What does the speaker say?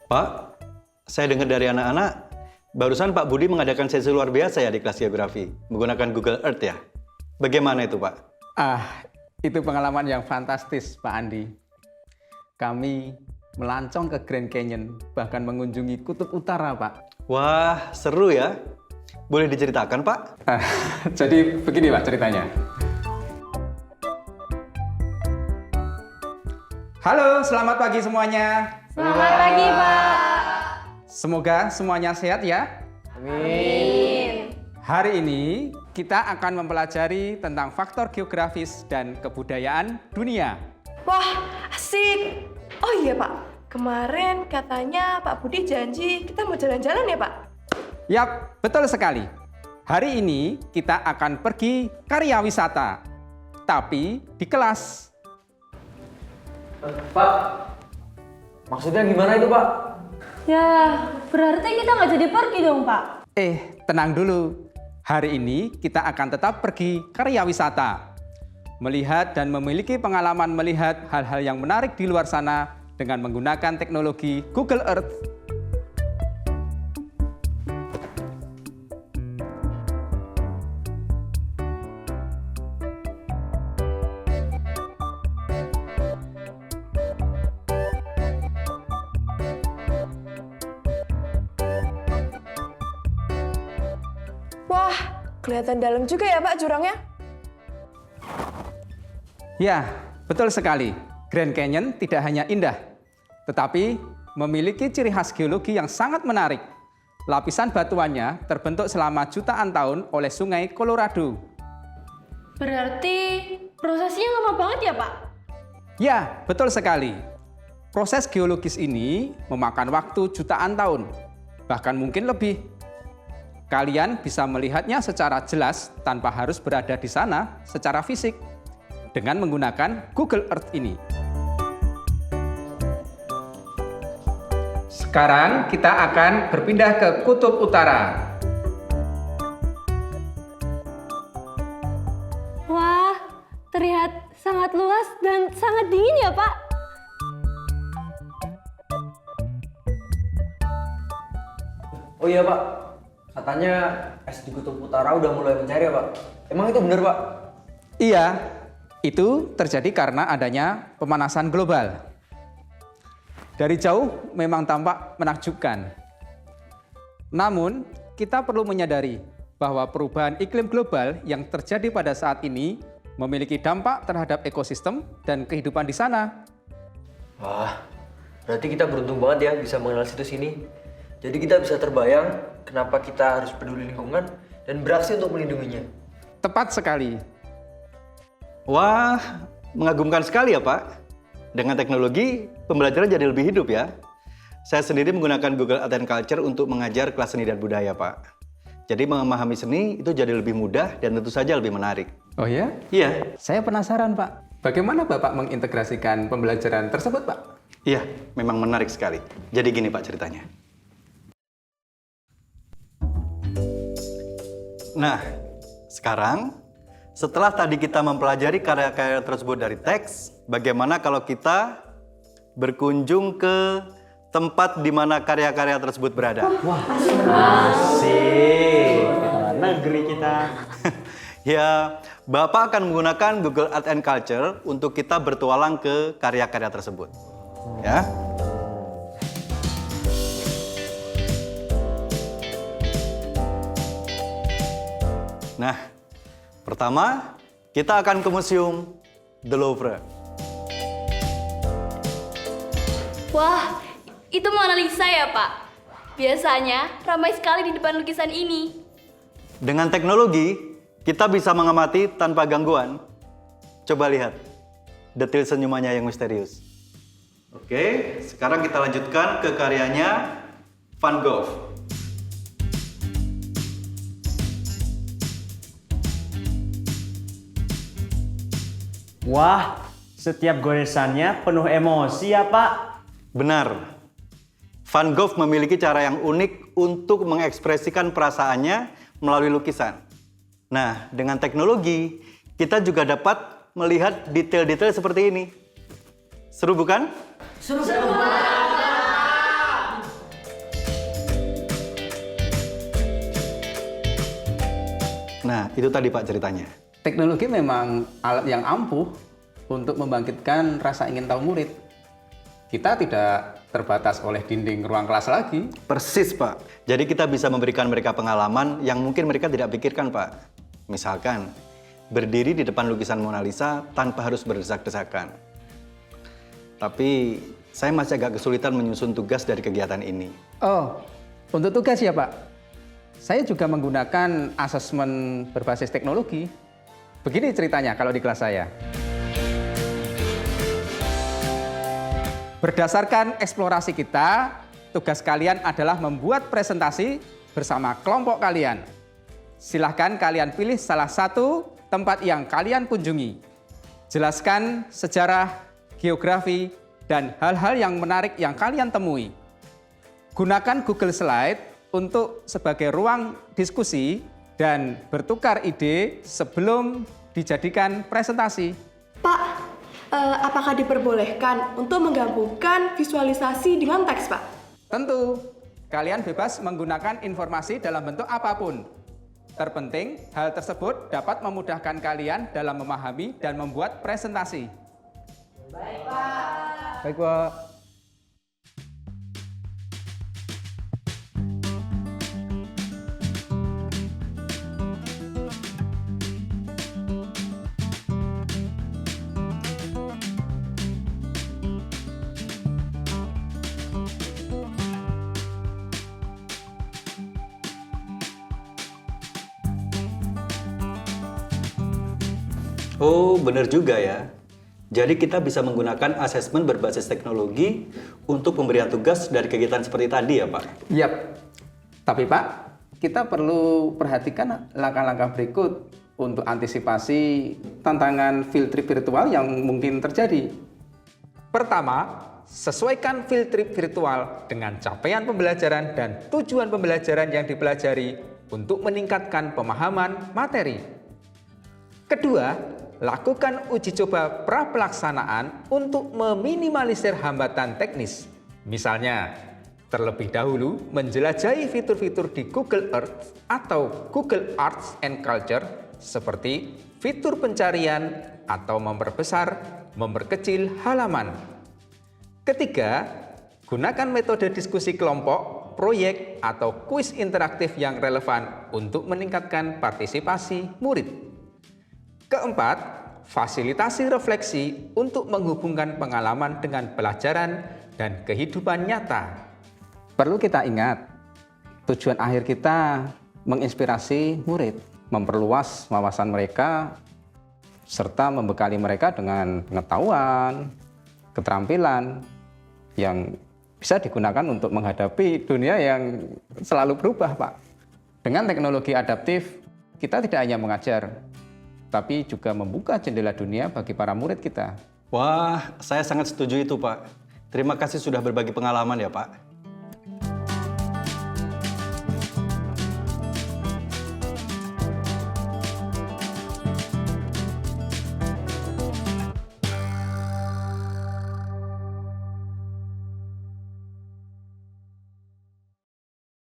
Pak, saya dengar dari anak-anak, barusan Pak Budi mengadakan sesi luar biasa ya di kelas geografi, menggunakan Google Earth ya. Bagaimana itu, Pak? Itu pengalaman yang fantastis, Pak Andi. Kami melancong ke Grand Canyon, bahkan mengunjungi Kutub Utara, Pak. Wah, seru ya. Boleh diceritakan, Pak? Jadi begini, Pak, ceritanya. Halo, selamat pagi semuanya. Selamat pagi, Pak. Semoga semuanya sehat ya. Amin. Hari ini kita akan mempelajari tentang faktor geografis dan kebudayaan dunia. Wah, asik. Oh iya, Pak. Kemarin katanya Pak Budi janji kita mau jalan-jalan ya, Pak? Yap, betul sekali. Hari ini kita akan pergi karya wisata, tapi di kelas. Pak, maksudnya gimana itu, Pak? Ya, berarti kita nggak jadi pergi dong, Pak. Tenang dulu. Hari ini kita akan tetap pergi karya wisata. Melihat dan memiliki pengalaman melihat hal-hal yang menarik di luar sana dengan menggunakan teknologi Google Earth. Wah, kelihatan dalam juga ya, Pak, jurangnya? Ya, betul sekali. Grand Canyon tidak hanya indah, tetapi memiliki ciri khas geologi yang sangat menarik. Lapisan batuannya terbentuk selama jutaan tahun oleh sungai Colorado. Berarti prosesnya lama banget ya, Pak? Ya, betul sekali. Proses geologis ini memakan waktu jutaan tahun, bahkan mungkin lebih. Kalian bisa melihatnya secara jelas tanpa harus berada di sana secara fisik dengan menggunakan Google Earth ini. Sekarang kita akan berpindah ke Kutub Utara. Wah, terlihat sangat luas dan sangat dingin ya, Pak? Oh iya, Pak. Katanya es di Kutub Utara udah mulai mencair ya, Pak? Emang itu bener, Pak? Iya, itu terjadi karena adanya pemanasan global. Dari jauh memang tampak menakjubkan. Namun, kita perlu menyadari bahwa perubahan iklim global yang terjadi pada saat ini memiliki dampak terhadap ekosistem dan kehidupan di sana. Wah, berarti kita beruntung banget ya bisa mengenal situs ini. Jadi kita bisa terbayang kenapa kita harus peduli lingkungan dan beraksi untuk melindunginya. Tepat sekali. Wah, mengagumkan sekali ya, Pak. Dengan teknologi, pembelajaran jadi lebih hidup ya. Saya sendiri menggunakan Google Art and Culture untuk mengajar kelas seni dan budaya, Pak. Jadi memahami seni itu jadi lebih mudah dan tentu saja lebih menarik. Oh ya? Iya. Saya penasaran, Pak. Bagaimana Bapak mengintegrasikan pembelajaran tersebut, Pak? Iya, memang menarik sekali. Jadi gini, Pak, ceritanya. Nah, sekarang setelah tadi kita mempelajari karya-karya tersebut dari teks, bagaimana kalau kita berkunjung ke tempat di mana karya-karya tersebut berada? Wah, asik. Negeri kita. Ya, Bapak akan menggunakan Google Art and Culture untuk kita bertualang ke karya-karya tersebut. Ya. Nah, pertama kita akan ke Museum The Louvre. Wah, itu Mona Lisa ya, Pak? Biasanya ramai sekali di depan lukisan ini. Dengan teknologi, kita bisa mengamati tanpa gangguan. Coba lihat detail senyumannya yang misterius. Oke, sekarang kita lanjutkan ke karyanya Van Gogh. Wah, setiap goresannya penuh emosi ya, Pak. Benar. Van Gogh memiliki cara yang unik untuk mengekspresikan perasaannya melalui lukisan. Nah, dengan teknologi, kita juga dapat melihat detail-detail seperti ini. Seru bukan? Seru. Nah, itu tadi Pak ceritanya. Teknologi memang alat yang ampuh untuk membangkitkan rasa ingin tahu murid. Kita tidak terbatas oleh dinding ruang kelas lagi. Persis, Pak. Jadi kita bisa memberikan mereka pengalaman yang mungkin mereka tidak pikirkan, Pak. Misalkan, berdiri di depan lukisan Mona Lisa tanpa harus berdesak-desakan. Tapi, saya masih agak kesulitan menyusun tugas dari kegiatan ini. Oh, untuk tugas ya Pak. Saya juga menggunakan asesmen berbasis teknologi. Begini ceritanya kalau di kelas saya. Berdasarkan eksplorasi kita, tugas kalian adalah membuat presentasi bersama kelompok kalian. Silahkan kalian pilih salah satu tempat yang kalian kunjungi. Jelaskan sejarah, geografi, dan hal-hal yang menarik yang kalian temui. Gunakan Google Slide untuk sebagai ruang diskusi dan bertukar ide sebelum dijadikan presentasi. Pak, apakah diperbolehkan untuk menggabungkan visualisasi dengan teks, Pak? Tentu, kalian bebas menggunakan informasi dalam bentuk apapun. Terpenting, hal tersebut dapat memudahkan kalian dalam memahami dan membuat presentasi. Baik, Pak. Oh, benar juga ya. Jadi kita bisa menggunakan asesmen berbasis teknologi untuk pemberian tugas dari kegiatan seperti tadi ya, Pak? Yap. Tapi Pak, kita perlu perhatikan langkah-langkah berikut untuk antisipasi tantangan field trip virtual yang mungkin terjadi. Pertama, sesuaikan field trip virtual dengan capaian pembelajaran dan tujuan pembelajaran yang dipelajari untuk meningkatkan pemahaman materi. Kedua, lakukan uji coba pra-pelaksanaan untuk meminimalisir hambatan teknis. Misalnya, terlebih dahulu menjelajahi fitur-fitur di Google Earth atau Google Arts and Culture seperti fitur pencarian atau memperbesar, memperkecil halaman. Ketiga, gunakan metode diskusi kelompok, proyek, atau kuis interaktif yang relevan untuk meningkatkan partisipasi murid. Keempat, fasilitasi refleksi untuk menghubungkan pengalaman dengan pelajaran dan kehidupan nyata. Perlu kita ingat, tujuan akhir kita menginspirasi murid, memperluas wawasan mereka, serta membekali mereka dengan pengetahuan, keterampilan yang bisa digunakan untuk menghadapi dunia yang selalu berubah, Pak. Dengan teknologi adaptif, kita tidak hanya mengajar, tapi juga membuka jendela dunia bagi para murid kita. Wah, saya sangat setuju itu, Pak. Terima kasih sudah berbagi pengalaman ya, Pak.